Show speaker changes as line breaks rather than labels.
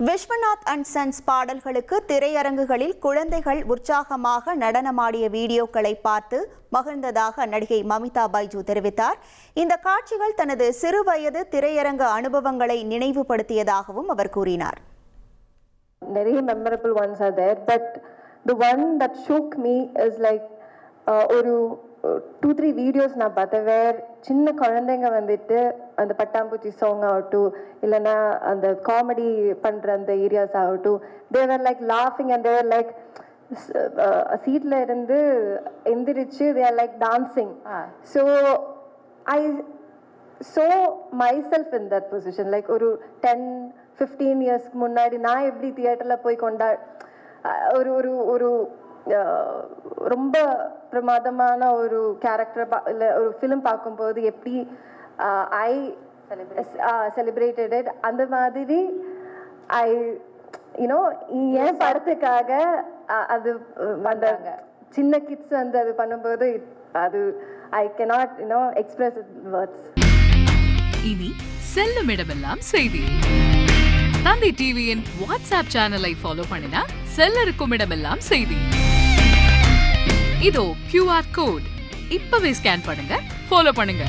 Viswanath and sons பாடல்களுக்கு திரையரங்குகளில் குழந்தைகள் உற்சாகமாக நடனமாடிய வீடியோக்களை பார்த்து மகிழ்ந்ததாக நடிகை மமிதா பைஜு தெரிவித்தார். இந்த காட்சிகள் தனது சிறுவயது திரையரங்க அனுபவங்களை நினைவுபடுத்தியதாகவும் அவர் கூறினார்.
நிறைய memorable ones are there, but the one that shook me is like ஒரு 2-3 வீடியோஸ் நான் பார்த்தேன். வேர் சின்ன குழந்தைங்க வந்துட்டு அந்த பட்டாம்பூச்சி சாங் ஆகட்டும், இல்லைன்னா அந்த காமெடி பண்ணுற அந்த ஏரியாஸ் ஆகட்டும், தேவர் லைக் லாஃபிங் அண்ட் தேவர் லைக் சீட்ல இருந்து எந்திரிச்சு they're like dancing. So I saw myself in that position. Like ஒரு 10-15 இயர்ஸ்க்கு முன்னாடி நான் எப்படி தியேட்டரில் போய் ஒரு ஒரு ஒரு ரொம்ப பிரமாதமான ஒரு கேரக்டர் இல்லை ஒரு ஃபிலிம் பார்க்கும்போது எப்படி ஐ செலிப்ரேட்டட் அந்த மாதிரி ஐ யூனோ ஏன் படத்துக்காக அது அந்த சின்ன கிட்ஸ் வந்து அது பண்ணும்போது அது ஐ கேனாட் எக்ஸ்பிரஸ் வேர்ட்ஸ்.
இனி செல்லும் இடமெல்லாம் செய்தி. தந்தை டிவியின் வாட்ஸ்அப் சேனலை ஃபாலோ பண்ணினா செல்ல இருக்கும் இடமெல்லாம் செய்தி. இதோ QR கோட் இப்பவே ஸ்கேன் பண்ணுங்க, ஃபாலோ பண்ணுங்க.